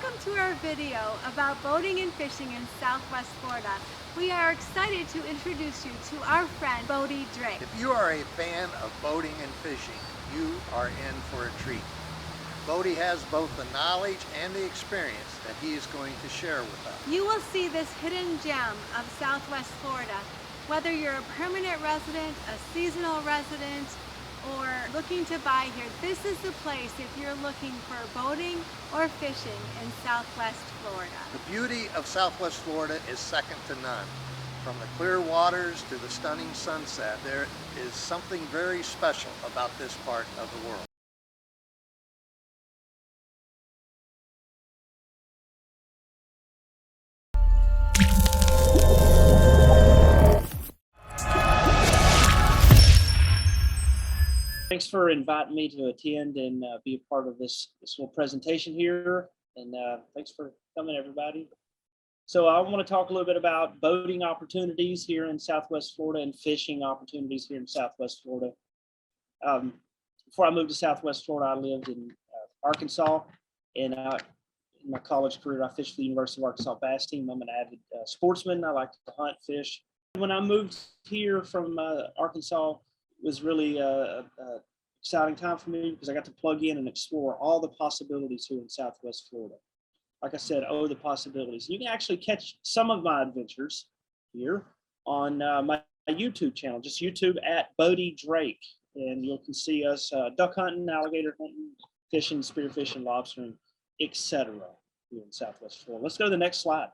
Welcome to our video about boating and fishing in Southwest Florida. We are excited to introduce you to our friend, Bodie Drake. If you are a fan of boating and fishing, you are in for a treat. Bodie has both the knowledge and the experience that he is going to share with us. You will see this hidden gem of Southwest Florida. Whether you're a permanent resident, a seasonal resident, or looking to buy here, this is the place if you're looking for boating or fishing in Southwest Florida. The beauty of Southwest Florida is second to none. From the clear waters to the stunning sunset, there is something very special about this part of the world. Thanks for inviting me to attend and be a part of this little presentation here. And thanks for coming, everybody. So I want to talk a little bit about boating opportunities here in Southwest Florida and fishing opportunities here in Southwest Florida. Before I moved to Southwest Florida, I lived in Arkansas. And in my college career, I fished for the University of Arkansas bass team. I'm an avid sportsman. I like to hunt, fish. When I moved here from Arkansas, was really a exciting time for me because I got to plug in and explore all the possibilities here in Southwest Florida. Like I said, the possibilities. You can actually catch some of my adventures here on my YouTube channel, just YouTube at Bodie Drake. And you can see us duck hunting, alligator hunting, fishing, spearfishing, lobstering, etc. here in Southwest Florida. Let's go to the next slide.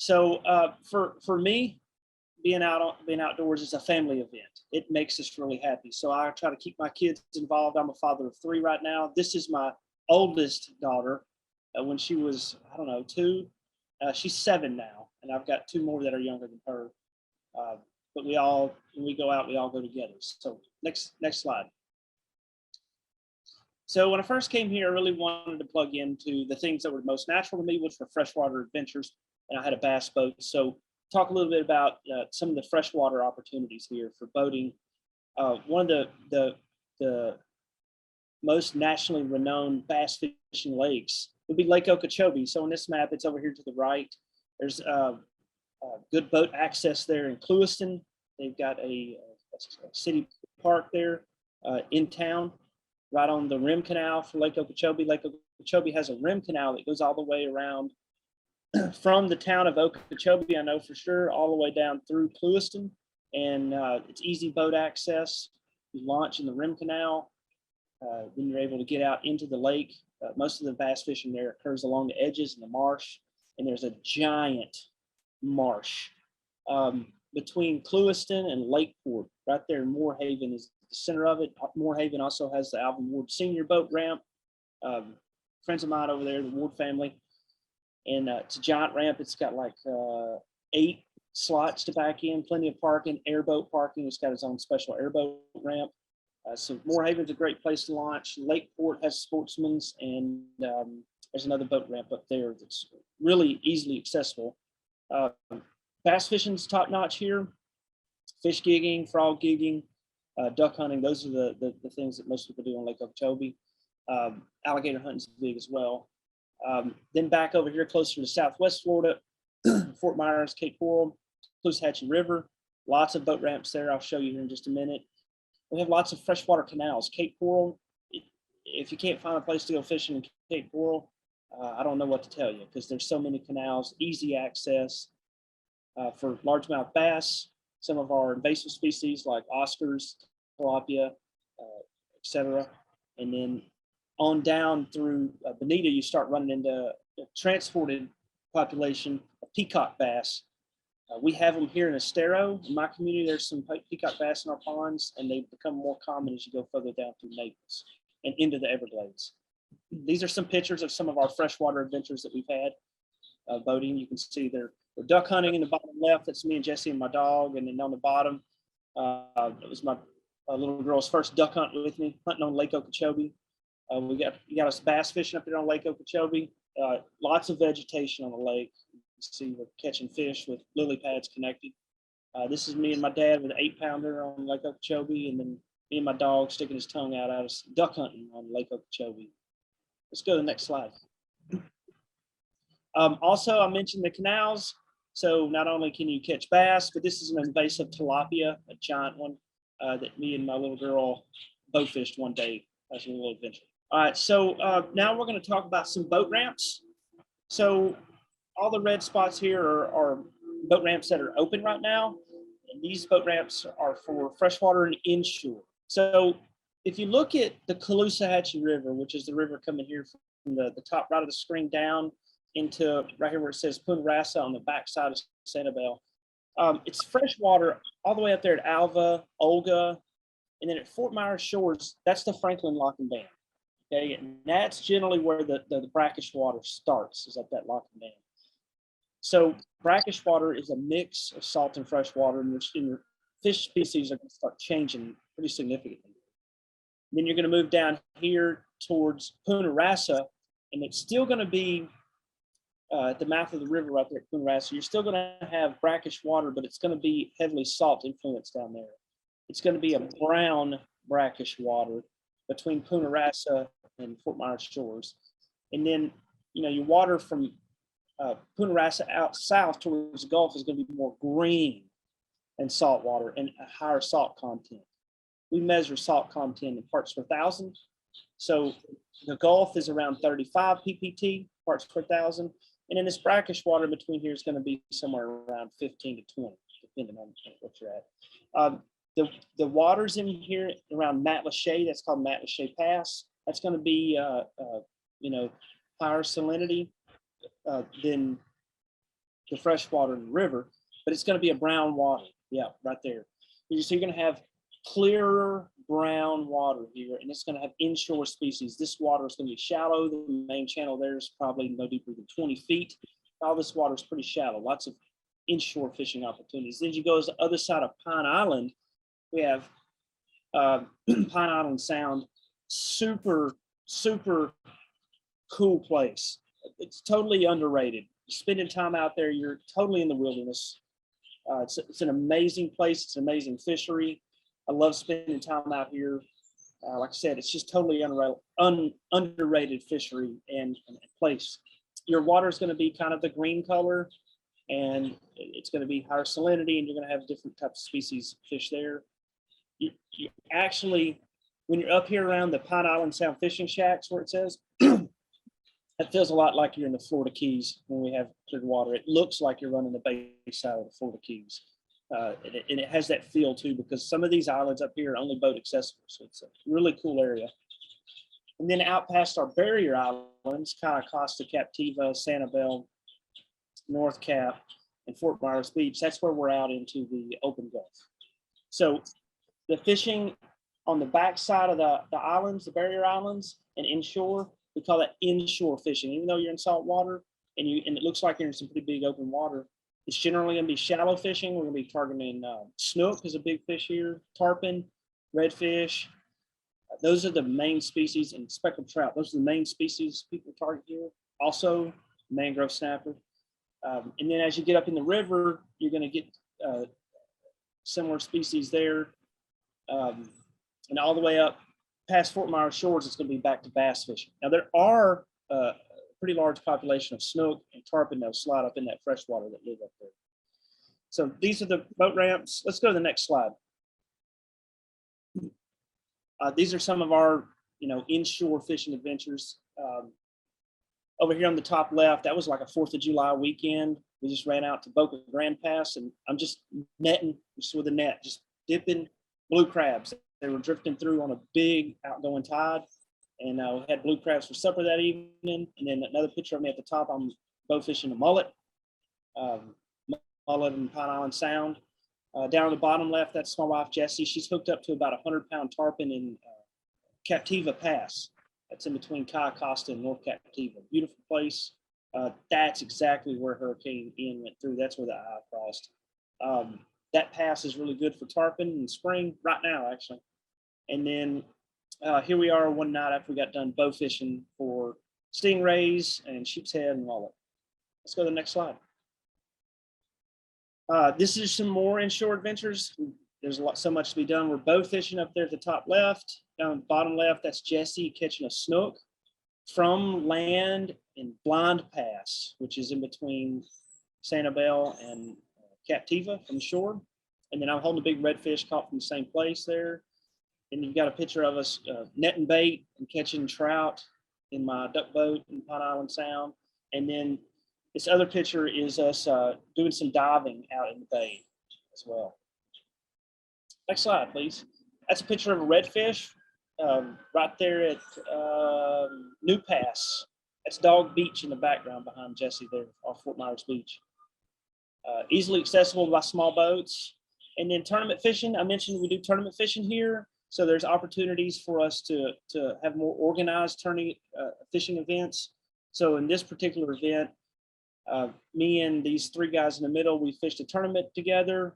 So for me, being outdoors is a family event. It makes us really happy. So I try to keep my kids involved. I'm a father of 3 right now. This is my oldest daughter. When she was, I don't know, 2. She's 7 now, and I've got 2 more that are younger than her. But when we go out, we all go together. So next slide. So when I first came here, I really wanted to plug into the things that were most natural to me, which were freshwater adventures. And I had a bass boat. So talk a little bit about some of the freshwater opportunities here for boating. One of the most nationally renowned bass fishing lakes would be Lake Okeechobee. So on this map, it's over here to the right. There's good boat access there in Clewiston. They've got a city park there in town, right on the rim canal for Lake Okeechobee. Lake Okeechobee has a rim canal that goes all the way around from the town of Okeechobee, I know for sure, all the way down through Clewiston. And it's easy boat access. You launch in the rim canal, then you're able to get out into the lake. Most of the bass fishing there occurs along the edges in the marsh. And there's a giant marsh between Clewiston and Lakeport. Right there in Moorhaven is the center of it. Moorhaven also has the Alvin Ward Senior Boat Ramp. Friends of mine over there, the Ward family. And it's a giant ramp. It's got like 8 slots to back in, plenty of parking, airboat parking. It's got its own special airboat ramp. So Moorhaven's a great place to launch. Lakeport has sportsmen's, and there's another boat ramp up there that's really easily accessible. Bass fishing's top notch here. Fish gigging, frog gigging, duck hunting. Those are the things that most people do on Lake Okeechobee. Alligator hunting's big as well. Then back over here closer to Southwest Florida, Fort Myers, Cape Coral, Caloosahatchee River, lots of boat ramps there. I'll show you here in just a minute. We have lots of freshwater canals. Cape Coral, if you can't find a place to go fishing in Cape Coral, I don't know what to tell you because there's so many canals, easy access for largemouth bass, some of our invasive species like Oscars, tilapia, etc. And then on down through Bonita, you start running into a transported population of peacock bass. We have them here in Estero. In my community, there's some peacock bass in our ponds, and they become more common as you go further down through Naples and into the Everglades. These are some pictures of some of our freshwater adventures that we've had boating. You can see they're duck hunting in the bottom left. That's me and Jesse and my dog. And then on the bottom, it was my little girl's first duck hunt with me, hunting on Lake Okeechobee. You got us bass fishing up there on Lake Okeechobee. Lots of vegetation on the lake. You can see we're catching fish with lily pads connected. This is me and my dad with an 8-pounder on Lake Okeechobee, and then me and my dog sticking his tongue out us duck hunting on Lake Okeechobee. Let's go to the next slide. Also, I mentioned the canals. So not only can you catch bass, but this is an invasive tilapia, a giant one that me and my little girl bow fished one day as a little adventure. All right, so now we're going to talk about some boat ramps. So all the red spots here are boat ramps that are open right now. And these boat ramps are for freshwater and inshore. So if you look at the Caloosahatchee River, which is the river coming here from the top right of the screen down into right here where it says Punta Rassa on the backside of Sanibel, it's freshwater all the way up there at Alva, Olga, and then at Fort Myers Shores, that's the Franklin Lock and Dam. Okay, and that's generally where the brackish water starts, is at that lock and dam. So brackish water is a mix of salt and fresh water, in which your fish species are going to start changing pretty significantly. Then you're going to move down here towards Punta Rassa, and it's still going to be at the mouth of the river right there at Punta Rassa. You're still going to have brackish water, but it's going to be heavily salt influenced down there. It's going to be a brown brackish water between Punta Rassa and Fort Myers Shores. And then, you know, your water from Punta Rassa out south towards the Gulf is going to be more green and salt water and a higher salt content. We measure salt content in parts per thousand. So the Gulf is around 35 ppt, parts per thousand. And then this brackish water in between here is going to be somewhere around 15 to 20, depending on what you're at. The waters in here around Matlacha, that's called Matlacha Pass. That's going to be, you know, higher salinity than the fresh water in the river, but it's going to be a brown water. Yeah, right there. So you're going to have clearer brown water here, and it's going to have inshore species. This water is going to be shallow. The main channel there is probably no deeper than 20 feet. All this water is pretty shallow. Lots of inshore fishing opportunities. Then you go to the other side of Pine Island. We have Pine Island Sound, super cool place. It's totally underrated. Spending time out there, you're totally in the wilderness. It's an amazing place. It's an amazing fishery. I love spending time out here. Like I said, it's just totally underrated fishery and place. Your water is going to be kind of the green color, and it's going to be higher salinity, and you're going to have different types of species of fish there. You actually, when you're up here around the Pine Island Sound fishing shacks where it says, it feels a lot like you're in the Florida Keys when we have clear water. It looks like you're running the bay side of the Florida Keys. And it has that feel too, because some of these islands up here are only boat accessible. So it's a really cool area. And then out past our barrier islands, kind of Costa Captiva, Sanibel, North Cap, and Fort Myers Beach, that's where we're out into the open Gulf. So the fishing on the backside of the islands, the barrier islands, and inshore, we call that inshore fishing. Even though you're in salt water and it looks like you're in some pretty big open water, it's generally going to be shallow fishing. We're going to be targeting snook is a big fish here, tarpon, redfish. Those are the main species, and speckled trout. Those are the main species people target here. Also, mangrove snapper. And then as you get up in the river, you're going to get similar species there. And all the way up past Fort Myers Shores, it's going to be back to bass fishing. Now, there are a pretty large population of snook and tarpon that slide up in that freshwater that live up there. So these are the boat ramps. Let's go to the next slide. These are some of our, inshore fishing adventures. Over here on the top left, that was like a 4th of July weekend. We just ran out to Boca Grande Pass, and I'm just netting just with a net, just dipping blue crabs. They were drifting through on a big outgoing tide, and we had blue crabs for supper that evening. And then another picture of me at the top, I'm bow fishing a mullet, mullet in Pine Island Sound. Down on the bottom left, that's my wife, Jessie. She's hooked up to about a 100-pound tarpon in Captiva Pass. That's in between Kai Costa and North Captiva. Beautiful place. That's exactly where Hurricane Ian went through. That's where the eye crossed. That pass is really good for tarpon in spring, right now, actually. And then here we are one night after we got done bow fishing for stingrays and sheep's head and mullet. Let's go to the next slide. This is some more inshore adventures. There's so much to be done. We're bow fishing up there at the top left. Down bottom left, that's Jesse catching a snook from land in Blind Pass, which is in between Sanibel and Captiva from the shore. And then I'm holding a big redfish caught from the same place there. And you've got a picture of us netting bait and catching trout in my duck boat in Pine Island Sound. And then this other picture is us doing some diving out in the bay as well. Next slide, please. That's a picture of a redfish right there at New Pass. That's Dog Beach in the background behind Jesse there off Fort Myers Beach. Easily accessible by small boats. And then tournament fishing, I mentioned we do tournament fishing here. So there's opportunities for us to have more organized fishing events. So in this particular event, me and these three guys in the middle, we fished a tournament together.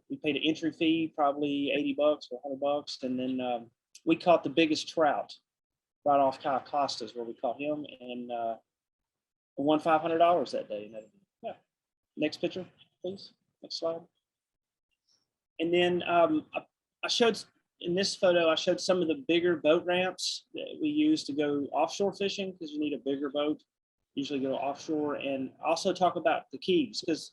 We paid an entry fee, probably $80 or $100. And then we caught the biggest trout right off Kyle Costa's where we caught him, and won $500 that day. Yeah. Next picture, please. Next slide. And then I showed, in this photo, I showed some of the bigger boat ramps that we use to go offshore fishing, because you need a bigger boat, usually go offshore, and also talk about the Keys, because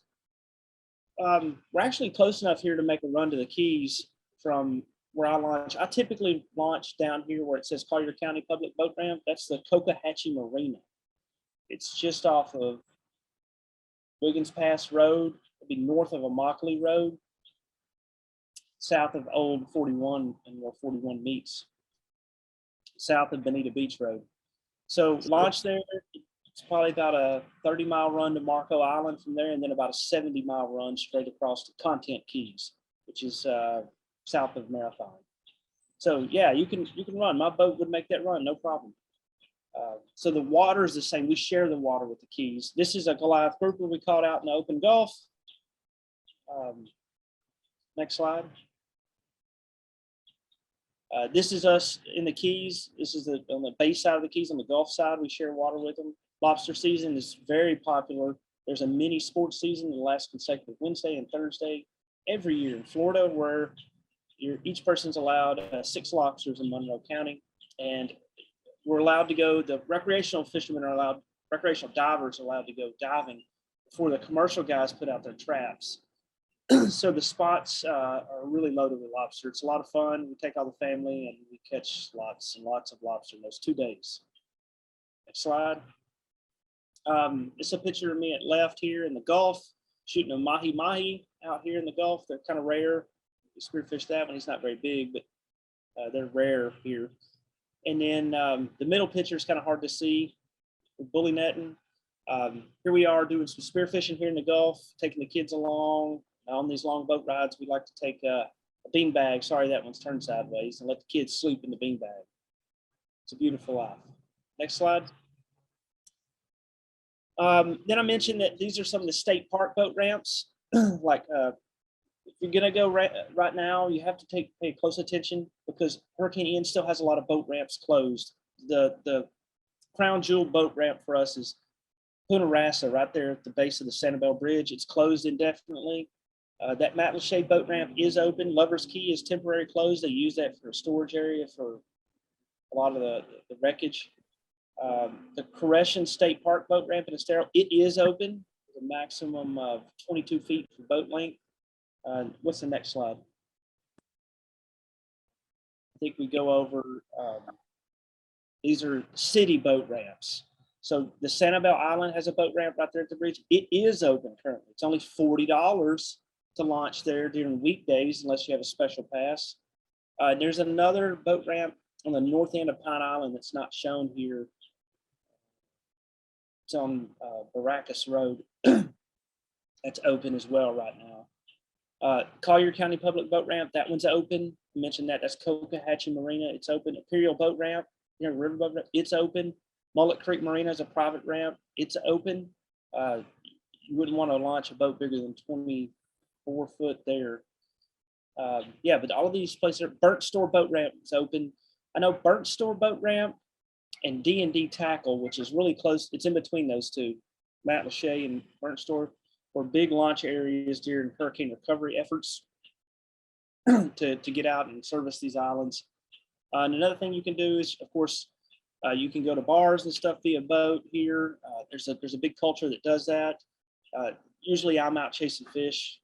we're actually close enough here to make a run to the Keys from where I launch. I typically launch down here where it says Collier County Public Boat Ramp. That's the Cocohatchee Marina. It's just off of Wiggins Pass Road. It'll be north of Immokalee Road, south of Old 41 and where 41 meets, south of Bonita Beach Road. So launch there. It's probably about a 30-mile run to Marco Island from there, and then about a 70-mile run straight across to Content Keys, which is south of Marathon. So yeah, you can run. My boat would make that run, no problem. So the water is the same. We share the water with the Keys. This is a Goliath grouper we caught out in the open Gulf. Next slide. This is us in the Keys. This is on the bay side of the Keys. On the Gulf side, we share water with them. Lobster season is very popular. There's a mini sports season that lasts consecutive Wednesday and Thursday every year in Florida, where each person's allowed 6 lobsters in Monroe County, and we're allowed to go. The recreational fishermen are allowed. Recreational divers are allowed to go diving before the commercial guys put out their traps. So the spots are really loaded with lobster. It's a lot of fun. We take all the family and we catch lots and lots of lobster in those 2 days. Next slide. It's a picture of me at left here in the Gulf, shooting a mahi-mahi out here in the Gulf. They're kind of rare. We spearfish that one. He's not very big, but they're rare here. And then the middle picture is kind of hard to see. We're bully netting. Here we are doing some spearfishing here in the Gulf, taking the kids along. On these long boat rides, we like to take a bean bag. Sorry, that one's turned sideways, and let the kids sleep in the bean bag. It's a beautiful life. Next slide. Then I mentioned that these are some of the state park boat ramps. Like if you're gonna go right now, you have to pay close attention, because Hurricane Ian still has a lot of boat ramps closed. The crown jewel boat ramp for us is Punta Rasa, right there at the base of the Sanibel Bridge. It's closed indefinitely. That Matlacha boat ramp is open. Lover's Key is temporarily closed. They use that for a storage area for a lot of the wreckage. The Koreshan State Park boat ramp in Estero, it is open, with a maximum of 22 feet for boat length. What's the next slide? I think we go over, these are city boat ramps. So the Sanibel Island has a boat ramp right there at the bridge. It is open currently. It's only $40 to launch there during weekdays, unless you have a special pass. There's another boat ramp on the north end of Pine Island that's not shown here. It's on Baracus Road. That's open as well right now. Collier County Public Boat Ramp, that one's open. I mentioned that. That's Cocohatchee Marina. It's open. Imperial Boat Ramp, Riverboat Ramp, it's open. Mullet Creek Marina is a private ramp. It's open. You wouldn't want to launch a boat bigger than 24 foot there. Yeah, but all of these places are. Burnt Store Boat Ramp is open. I know Burnt Store Boat Ramp and D&D Tackle, which is really close. It's in between those two, Matlacha and Burnt Store. or big launch areas during hurricane recovery efforts to get out and service these islands. And another thing you can do is, of course, you can go to bars and stuff via boat here. There's a big culture that does that. Usually I'm out chasing fish,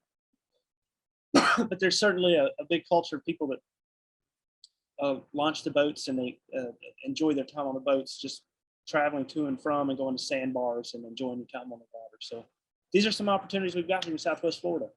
but there's certainly a big culture of people that launch the boats and they enjoy their time on the boats, just traveling to and from and going to sandbars and enjoying the time on the water. So these are some opportunities we've got here in Southwest Florida.